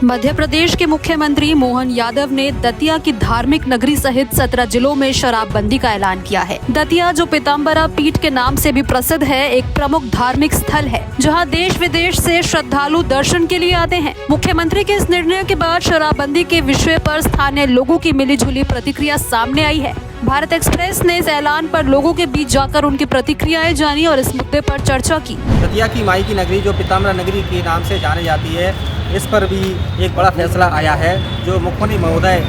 मध्य प्रदेश के मुख्यमंत्री मोहन यादव ने दतिया की धार्मिक नगरी सहित 17 जिलों में शराबबंदी का ऐलान किया है। दतिया, जो पीताम्बरा पीठ के नाम से भी प्रसिद्ध है, एक प्रमुख धार्मिक स्थल है जहां देश विदेश से श्रद्धालु दर्शन के लिए आते हैं। मुख्यमंत्री के इस निर्णय के बाद शराबबंदी के विषय पर स्थानीय लोगों की मिलीजुली प्रतिक्रिया सामने आई है। भारत एक्सप्रेस ने इस ऐलान पर लोगों के बीच जाकर उनकी प्रतिक्रियाएं जानी और इस मुद्दे पर चर्चा की। दतिया की माई की नगरी, जो पीताम्बरा नगरी के नाम से जानी जाती है, इस पर भी एक बड़ा फैसला आया है। जो मुख्यमंत्री महोदय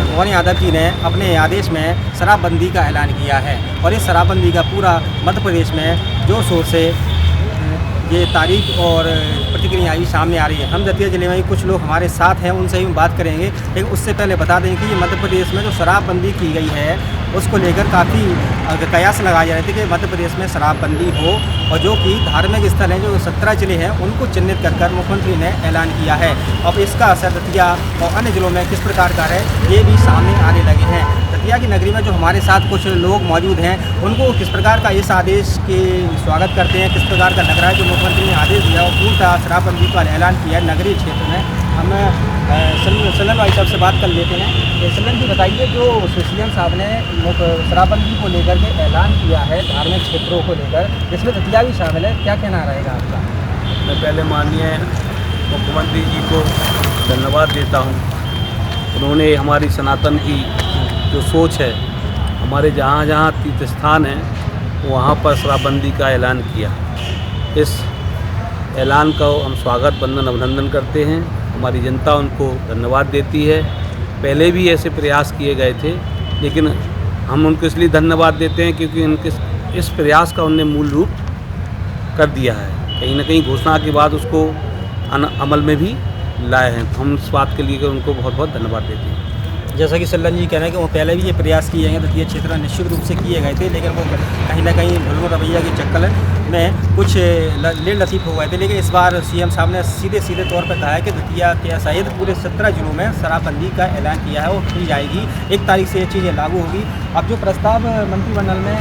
मोहन यादव जी ने अपने आदेश में शराबबंदी का ऐलान किया है और इस शराबबंदी का पूरा मध्य प्रदेश में जोर शोर से ये तारीख और प्रतिक्रिया भी सामने आ रही है। हम दतिया जिले में कुछ लोग हमारे साथ हैं, उनसे ही बात करेंगे, लेकिन उससे पहले बता दें कि ये मध्य प्रदेश में जो शराबबंदी की गई है उसको लेकर काफ़ी कयास लगाए जा रहे थे कि मध्य प्रदेश में शराबबंदी हो, और जो कि धार्मिक स्थल हैं, जो 17 जिले हैं, उनको चिन्हित कर मुख्यमंत्री ने ऐलान किया है। अब इसका असर दतिया और अन्य जिलों में किस प्रकार का है, ये भी सामने आने लगे हैं। दतिया की नगरी में जो हमारे साथ कुछ लोग मौजूद हैं, उनको किस प्रकार का इस आदेश के स्वागत करते हैं, किस प्रकार का लग रहा है जो मुख्यमंत्री ने आदेश दिया और पूर्णतः शराबबंदी का ऐलान किया है नगरीय क्षेत्र में। हम सल्लन भाई साहब से बात कर लेते हैं। सल्लन जी, बताइए, जो सीएम साहब ने शराबबंदी को लेकर के ऐलान किया है धार्मिक क्षेत्रों को लेकर, जिसमें दतिया भी शामिल है, क्या कहना रहेगा आपका? मैं पहले माननीय मुख्यमंत्री जी को धन्यवाद देता हूं। उन्होंने हमारी सनातन की जो सोच है, हमारे जहाँ जहाँ तीर्थ स्थान हैं वहाँ पर शराबबंदी का ऐलान किया। इस ऐलान का हम स्वागत वंदन अभिनंदन करते हैं। हमारी जनता उनको धन्यवाद देती है। पहले भी ऐसे प्रयास किए गए थे, लेकिन हम उनको इसलिए धन्यवाद देते हैं क्योंकि उनके इस प्रयास का उन्होंने मूल रूप कर दिया है। कहीं ना कहीं घोषणा के बाद उसको अमल में भी लाए हैं। हम इस बात के लिए उनको बहुत बहुत धन्यवाद देते हैं। जैसा कि सल्लन जी कह रहे हैं कि वो पहले भी ये प्रयास किए हैं, दतिया क्षेत्र में निश्चित रूप से किए गए थे, लेकिन वो कहीं ना कहीं ढुलमुल रवैया के चक्कर में कुछ लेट लतीफ़ हो गए थे। लेकिन इस बार सीएम साहब ने सीधे तौर पर कहा है कि दतिया के सहित पूरे 17 जिलों में शराबबंदी का ऐलान किया है और की जाएगी। 1 तारीख से ये चीज़ें लागू होगी। अब जो प्रस्ताव मंत्रिमंडल में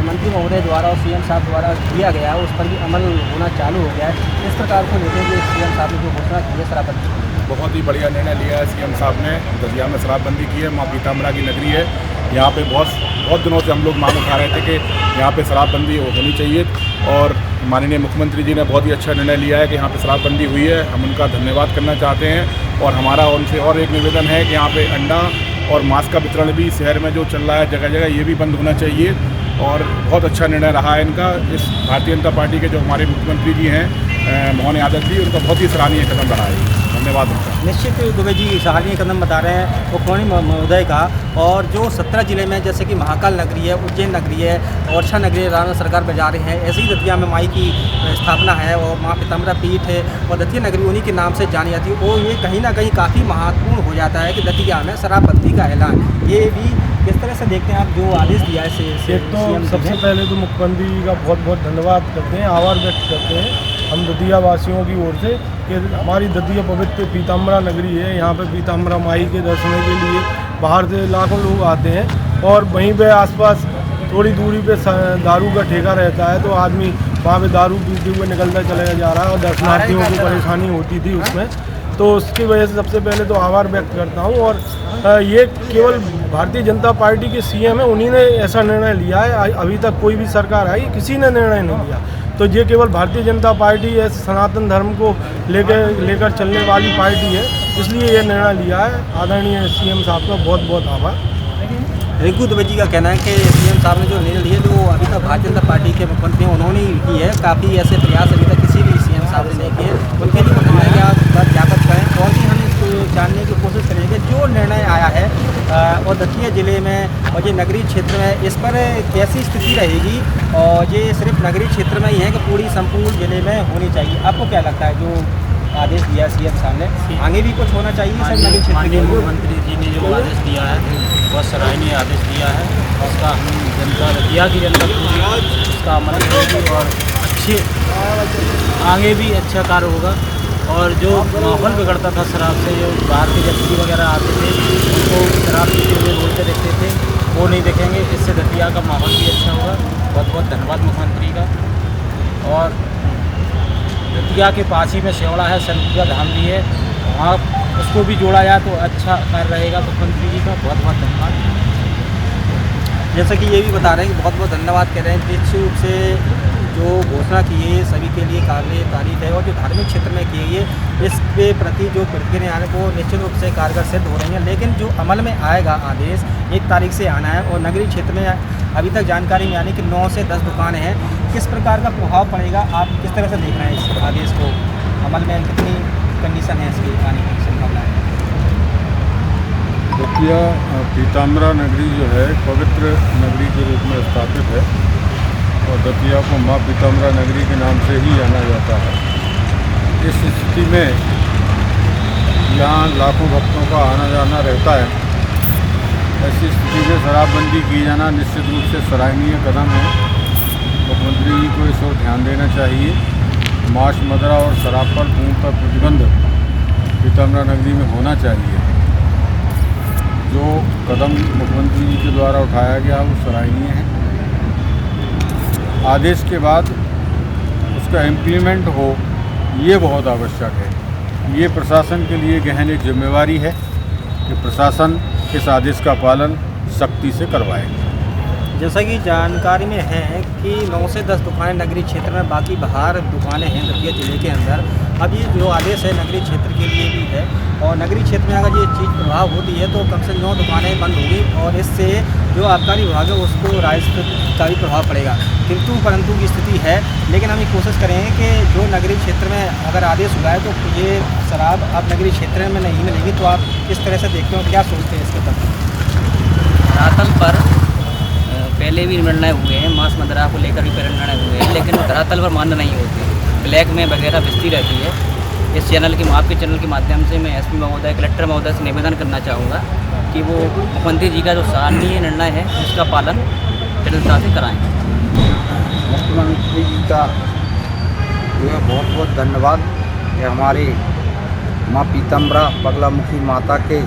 मंत्री महोदय द्वारा और सीएम साहब द्वारा दिया गया है, उस पर भी अमल होना चालू हो गया है। इस प्रकार को लेकर के सीएम साहब ने जो घोषणा की है शराबबंदी, बहुत ही बढ़िया निर्णय लिया है सीएम साहब ने। दतिया में शराबबंदी की है। माँ पीताम्बरा की नगरी है। यहाँ पे बहुत दिनों से हम लोग मांग उठा रहे थे कि यहाँ पे शराबबंदी होनी चाहिए, और माननीय मुख्यमंत्री जी ने बहुत ही अच्छा निर्णय लिया है कि यहाँ पे शराबबंदी हुई है। हम उनका धन्यवाद करना चाहते हैं, और हमारा उनसे और एक निवेदन है कि यहाँ पे अंडा और मांस का वितरण भी शहर में जो चल रहा है जगह जगह, ये भी बंद होना चाहिए। और बहुत अच्छा निर्णय रहा है इनका। इस भारतीय जनता पार्टी के जो हमारे मुख्यमंत्री जी हैं मोहन यादव जी, उनका बहुत ही सराहनीय कदम रहा है। धन्यवाद उनका। निश्चित दुबे जी सराहनीय कदम बता रहे हैं मुख्यमंत्री महोदय का। और जो 17 जिले में, जैसे कि महाकाल नगरी है, उज्जैन नगरी है, ओरछा नगरी राणा सरकार बजा रहे हैं, ऐसे ही दतिया में माई की स्थापना है और माँ पीताम्बरा पीठ है और दतिया नगरी उन्हीं के नाम से जानी जाती है। और ये कहीं ना कहीं काफ़ी महत्वपूर्ण हो जाता है कि दतिया में शराबबंदी का ऐलान, ये भी किस तरह से देखते हैं आप जो आदेश दिया है? तो सबसे पहले तो मुख्यमंत्री जी का बहुत बहुत धन्यवाद करते हैं, आभार व्यक्त करते हैं हम दतिया वासियों की ओर से कि हमारी दतिया पवित्र पीताम्बरा नगरी है। यहाँ पे पीताम्बरा माई के दर्शन के लिए बाहर से लाखों लोग आते हैं, और वहीं पे आसपास थोड़ी दूरी पे दारू का ठेका रहता है, तो आदमी वहाँ पे दारू पीते हुए निकलता चला जा रहा है और दर्शनार्थियों को परेशानी होती थी उसमें। तो उसकी वजह से सबसे पहले तो आभार व्यक्त करता हूँ। और ये केवल भारतीय जनता पार्टी के सीएम है, उन्हीं ने ऐसा निर्णय लिया है। अभी तक कोई भी सरकार आई, किसी ने निर्णय नहीं लिया। तो ये केवल भारतीय जनता पार्टी है, सनातन धर्म को लेकर चलने वाली पार्टी है, इसलिए ये निर्णय लिया है। आदरणीय सीएम साहब का बहुत बहुत आभार। रिंकू दुबे जी का कहना है कि सीएम साहब ने जो निर्णय लिए, जो अभी तक भारतीय जनता पार्टी के मुख्यमंत्री हैं उन्होंने ही की है। काफ़ी ऐसे प्रयास अभी तक किसी भी सीएम साहब ने नहीं किए। उनके लिए कहना है कि आप ज्ञापन करें, और भी हम इसको जानने की कोशिश करेंगे जो निर्णय आया है और दतिया जिले में और ये नगरीय क्षेत्र में, इस पर कैसी स्थिति रहेगी। और ये सिर्फ नगरीय क्षेत्र में ही है कि पूरी संपूर्ण जिले में होनी चाहिए? आपको क्या लगता है जो आदेश दिया है सीएम साहब ने, आगे भी कुछ होना चाहिए सर नगरीय क्षेत्र के? मुख्यमंत्री जी ने जो आदेश दिया है बहुत सराहनीय आदेश दिया है, उसका हम जनता दतिया की जनता पूरी उसका अमल करेगी और अच्छे आगे भी अच्छा कार्य होगा। और जो माहौल बिगड़ता था शराब से, जो बाहर के व्यक्ति वगैरह आते थे उनको शराब पीते हुए रोड देखते थे, वो नहीं देखेंगे। इससे दतिया का माहौल भी अच्छा होगा। बहुत बहुत धन्यवाद मुख्यमंत्री का। और दतिया के पास ही में शेवड़ा है, संतपुरा धाम भी है, वहाँ उसको भी जोड़ा जाए तो अच्छा कार्य रहेगा। मुख्यमंत्री जी का बहुत बहुत धन्यवाद। जैसा कि ये भी बता रहे हैं कि बहुत बहुत धन्यवाद कह रहे हैं, निश्चित रूप से जो घोषणा की है सभी के लिए काबिल तारीफ है और जो धार्मिक क्षेत्र में की गई है इसके प्रति जो प्रतिक्रियाएं वो निश्चित रूप से कारगर सिद्ध हो रही हैं। लेकिन जो अमल में आएगा आदेश 1 तारीख से आना है और नगरीय क्षेत्र में अभी तक जानकारी में यानी कि 9 से 10 दुकानें हैं, किस प्रकार का प्रभाव पड़ेगा, आप किस तरह से देख रहे हैं इस आदेश को? अमल में कितनी कंडीशन है इसकी आने की संभावना है? दतिया पीताम्बरा नगरी जो है पवित्र नगरी के रूप में स्थापित है और दतिया को माँ पीताम्बरा नगरी के नाम से ही जाना जाता है। इस स्थिति में यहाँ लाखों भक्तों का आना जाना रहता है। ऐसी स्थिति में शराबबंदी की जाना निश्चित रूप से सराहनीय कदम है। मुख्यमंत्री जी को इस ओर ध्यान देना चाहिए। मांस, मदिरा और शराब पर पूर्णतः प्रतिबंध पीताम्बरा नगरी में होना चाहिए। जो कदम मुख्यमंत्री जी के द्वारा उठाया गया वो सराहनीय है। आदेश के बाद उसका इम्प्लीमेंट हो ये बहुत आवश्यक है। ये प्रशासन के लिए गहन एक जिम्मेवारी है कि प्रशासन इस आदेश का पालन सख्ती से करवाए। जैसा कि जानकारी में है कि 9 से 10 दुकानें नगरीय क्षेत्र में, बाकी बाहर दुकानें हैं दतिया जिले के अंदर। अब ये जो आदेश है नगरीय क्षेत्र के लिए भी है और नगरीय क्षेत्र में अगर ये चीज़ प्रभाव होती है तो कम से 9 दुकानें बंद होंगी और इससे जो आबकारी विभाग है उसको राजस्व का भी प्रभाव पड़ेगा। किंतु परंतु की स्थिति है, लेकिन हम ये कोशिश करेंगे कि जो नगरीय क्षेत्र में अगर आदेश हुआ है तो ये शराब अब नगरीय क्षेत्र में नहीं मिलेगी। तो आप किस तरह से देखते हो, क्या सोचते हैं इसके प्रति? धरातल पर पहले भी निर्णय हुए हैं, मांस मदिरा को लेकर भी पहले निर्णय हुए हैं, लेकिन वो धरातल पर मान्य नहीं होते, ब्लैक में वगैरह बिस्ती रहती है। इस चैनल के आपके चैनल के माध्यम से मैं एसपी महोदय, कलेक्टर महोदय से निवेदन करना चाहूँगा कि वो मुख्यमंत्री जी का जो सराहनीय निर्णय है उसका पालन दृढ़ता से कराएँ। मुख्यमंत्री जी का जो है बहुत बहुत धन्यवाद कि हमारे माँ पीताम्बरा बगलामुखी माता के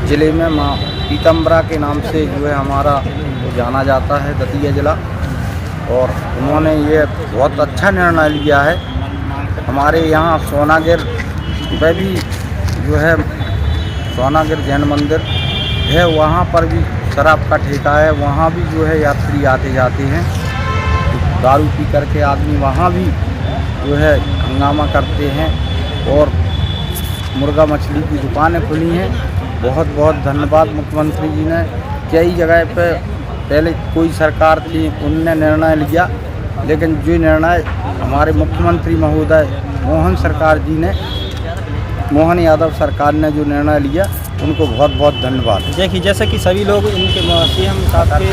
ज़िले में माँ पीताम्बरा के नाम से जो है हमारा जाना जाता है दतिया ज़िला, और उन्होंने ये बहुत अच्छा निर्णय लिया है। हमारे यहाँ सोनागिर में भी जो है सोनागिर जैन मंदिर है, वहाँ पर भी शराब का ठेका है, वहाँ भी जो है यात्री आते जाते हैं, दारू पी करके आदमी वहाँ भी जो है हंगामा करते हैं और मुर्गा मछली की दुकानें खुली हैं। बहुत बहुत धन्यवाद मुख्यमंत्री जी ने। कई जगह पे पहले कोई सरकार थी उनने निर्णय लिया, लेकिन जो निर्णय हमारे मुख्यमंत्री महोदय मोहन यादव सरकार ने जो निर्णय लिया उनको बहुत बहुत धन्यवाद। देखिए, जैसा कि सभी लोग इनके सीएम साहब के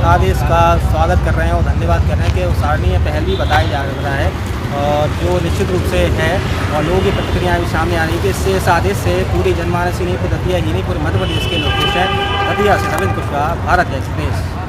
आदेश का स्वागत कर रहे हैं और धन्यवाद कर रहे हैं कि वो सराहनीय पहल भी बताया जा रहा है और जो निश्चित रूप से है और लोगों की प्रतिक्रियाएं भी सामने आ रही है कि इससे इस आदेश से पूरी जनमानस ही नहीं, पूरी दतिया ही नहीं, पूरे मध्य प्रदेश के लोग खुश हैं। दतिया से नवीन कुशवाहा, भारत एक्सप्रेस।